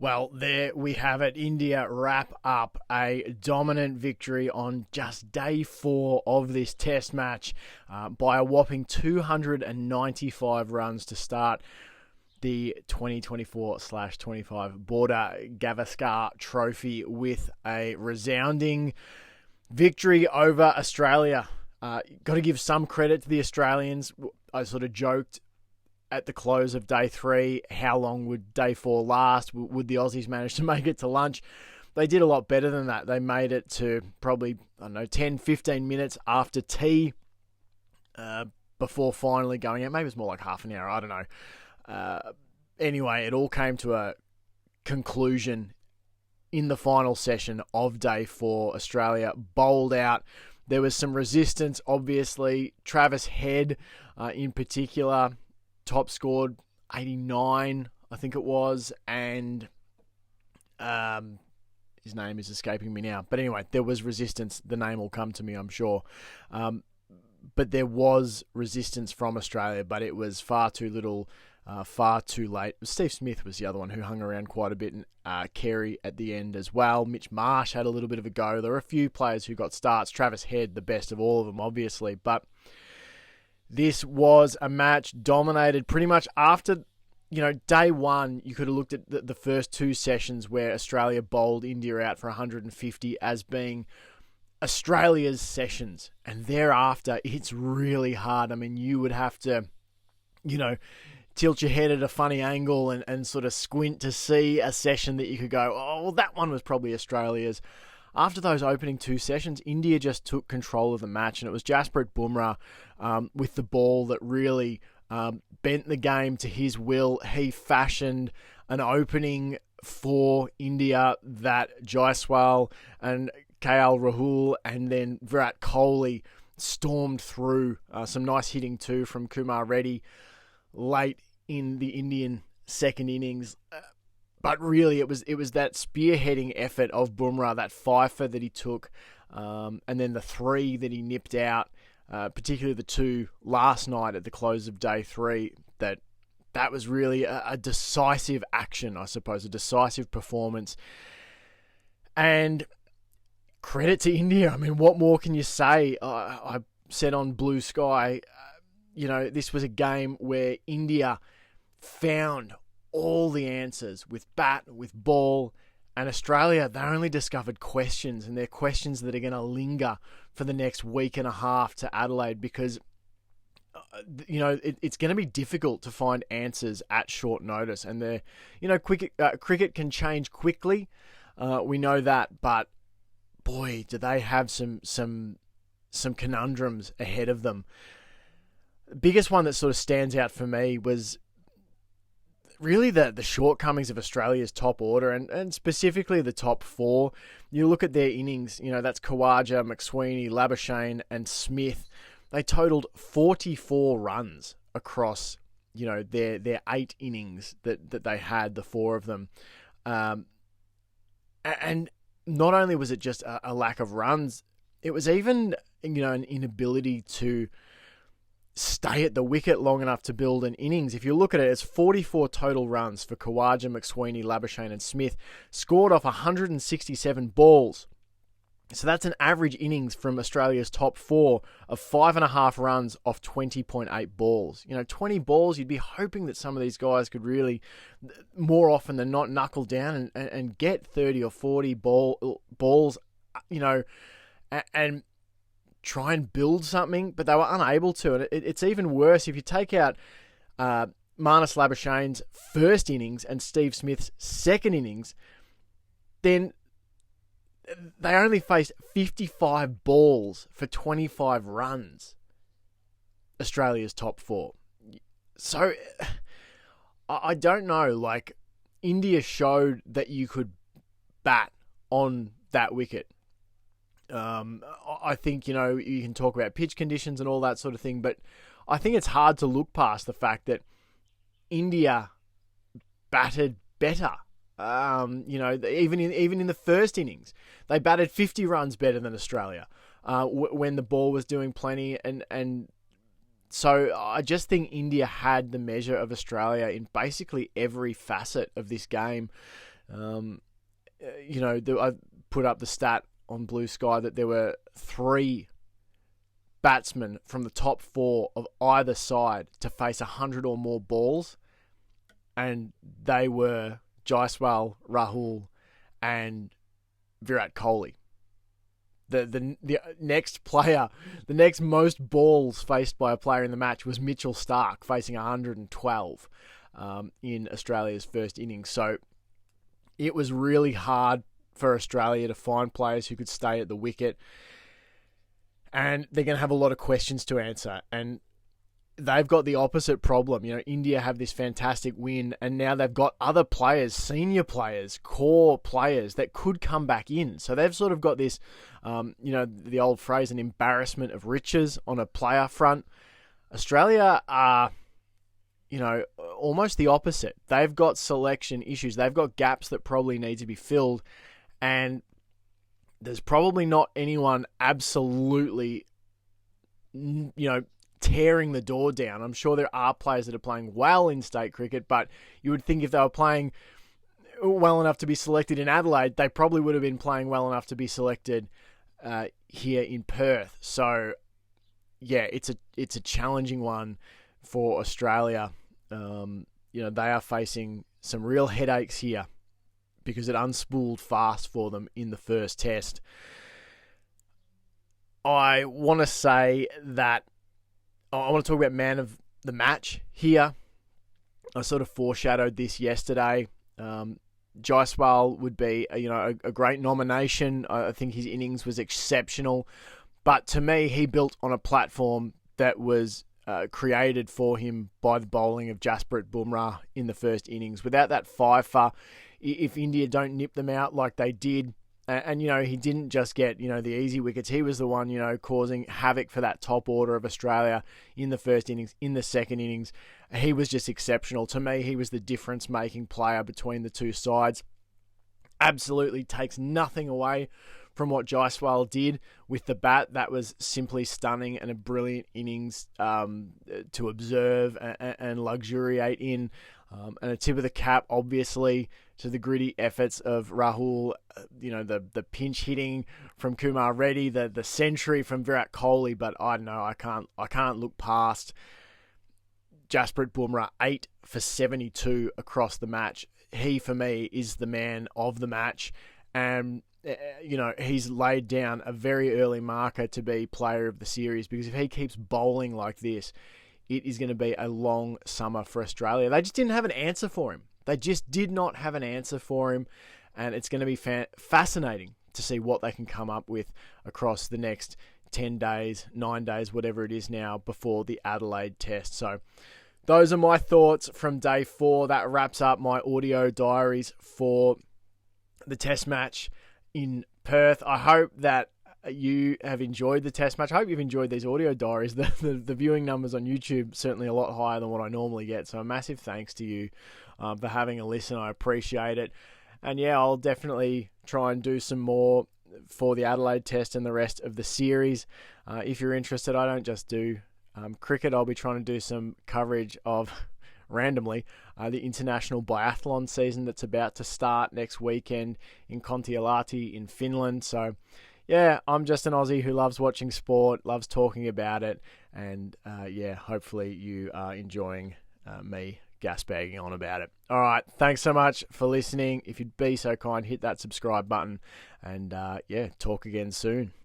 Well, there we have it. India wrap up a dominant victory on just day 4 of this test match by a whopping 295 runs to start the 2024/25 Border Gavaskar Trophy with a resounding victory over Australia. Got to give some credit to the Australians. I sort of joked at the close of day 3, how long would day 4 last? Would the Aussies manage to make it to lunch? They did a lot better than that. They made it to probably, 10, 15 minutes after tea before finally going out. Maybe it's more like half an hour. I don't know. Anyway, it all came to a conclusion in the final session of day 4. Australia bowled out. There was some resistance, obviously. Travis Head, in particular, top scored 89, I think it was, and his name is escaping me now. But anyway, there was resistance. The name will come to me, I'm sure. But there was resistance from Australia, but it was far too little, far too late. Steve Smith was the other one who hung around quite a bit, and Carey at the end as well. Mitch Marsh had a little bit of a go. There were a few players who got starts. Travis Head, the best of all of them, obviously, but this was a match dominated pretty much after, day 1. You could have looked at the first 2 sessions where Australia bowled India out for 150 as being Australia's sessions. And thereafter, it's really hard. I mean, you would have to, tilt your head at a funny angle and sort of squint to see a session that you could go, oh, well, that one was probably Australia's. After those opening 2 sessions, India just took control of the match, and it was Jasprit Bumrah with the ball that really bent the game to his will. He fashioned an opening for India that Jaiswal and KL Rahul and then Virat Kohli stormed through. Some nice hitting too from Kumar Reddy late in the Indian second innings. But really, it was that spearheading effort of Bumrah, that fifer that he took, and then the 3 that he nipped out, particularly the 2 last night at the close of day 3, that was really a decisive action, I suppose, a decisive performance. And credit to India. I mean, what more can you say? I said on Blue Sky, this was a game where India found all the answers with bat, with ball, and Australia, they only discovered questions, and they're questions that are going to linger for the next week and a half to Adelaide because, it's going to be difficult to find answers at short notice. And cricket can change quickly. We know that, but boy, do they have some conundrums ahead of them. The biggest one that sort of stands out for me was really the shortcomings of Australia's top order and specifically the top 4. You look at their innings, that's Khawaja, McSweeney, Labuschagne and Smith. They totaled 44 runs across, their 8 innings that they had, the 4 of them. And not only was it just a lack of runs, it was even, an inability to stay at the wicket long enough to build an innings. If you look at it, it's 44 total runs for Khawaja, McSweeney, Labuschagne and Smith, scored off 167 balls. So that's an average innings from Australia's top 4 of 5.5 runs off 20.8 balls. 20 balls, you'd be hoping that some of these guys could really, more often than not, knuckle down and get 30 or 40 balls, and try and build something, but they were unable to. And it's even worse if you take out Marnus Labuschagne's first innings and Steve Smith's second innings, then they only faced 55 balls for 25 runs, Australia's top 4. So, I don't know, India showed that you could bat on that wicket. I think, you can talk about pitch conditions and all that sort of thing, but I think it's hard to look past the fact that India batted better. Even in the first innings, they batted 50 runs better than Australia when the ball was doing plenty. And so I just think India had the measure of Australia in basically every facet of this game. I put up the stat on Blue Sky that there were 3 batsmen from the top 4 of either side to face 100 or more balls, and they were Jaiswal, Rahul, and Virat Kohli. The next player, the next most balls faced by a player in the match was Mitchell Starc, facing 112 in Australia's first innings. So it was really hard for Australia to find players who could stay at the wicket, and they're going to have a lot of questions to answer. And they've got the opposite problem. India have this fantastic win, and now they've got other players, senior players, core players that could come back in. So they've sort of got this, the old phrase, an embarrassment of riches on a player front. Australia are, almost the opposite. They've got selection issues. They've got gaps that probably need to be filled, and there's probably not anyone absolutely, tearing the door down. I'm sure there are players that are playing well in state cricket, but you would think if they were playing well enough to be selected in Adelaide, they probably would have been playing well enough to be selected here in Perth. So, yeah, it's a challenging one for Australia. They are facing some real headaches here because it unspooled fast for them in the first test. I want to say that I want to talk about man of the match here. I sort of foreshadowed this yesterday. Jaiswal would be a great nomination. I think his innings was exceptional. But to me, he built on a platform that was created for him by the bowling of Jasprit Bumrah in the first innings. Without that fifer, if India don't nip them out like they did, and he didn't just get, the easy wickets. He was the one, causing havoc for that top order of Australia in the first innings, in the second innings. He was just exceptional. To me, he was the difference-making player between the two sides. Absolutely takes nothing away from what Jaiswal did with the bat. That was simply stunning and a brilliant innings to observe and luxuriate in. And a tip of the cap, obviously, to the gritty efforts of Rahul, the pinch hitting from Kumar Reddy, the century from Virat Kohli. But I don't know, I can't look past Jasprit Bumrah, 8 for 72 across the match. He, for me, is the man of the match. And, he's laid down a very early marker to be player of the series, because if he keeps bowling like this, it is going to be a long summer for Australia. They just didn't have an answer for him. They just did not have an answer for him, and it's going to be fascinating to see what they can come up with across the next 10 days, 9 days, whatever it is now, before the Adelaide test. So those are my thoughts from day 4. That wraps up my audio diaries for the test match in Perth. I hope that you have enjoyed the test match. I hope you've enjoyed these audio diaries. The viewing numbers on YouTube certainly a lot higher than what I normally get. So a massive thanks to you for having a listen. I appreciate it. And yeah, I'll definitely try and do some more for the Adelaide test and the rest of the series. If you're interested, I don't just do cricket. I'll be trying to do some coverage of, randomly, the international biathlon season that's about to start next weekend in Kontiolahti in Finland. So yeah, I'm just an Aussie who loves watching sport, loves talking about it, and hopefully you are enjoying me gasbagging on about it. All right, thanks so much for listening. If you'd be so kind, hit that subscribe button, and talk again soon.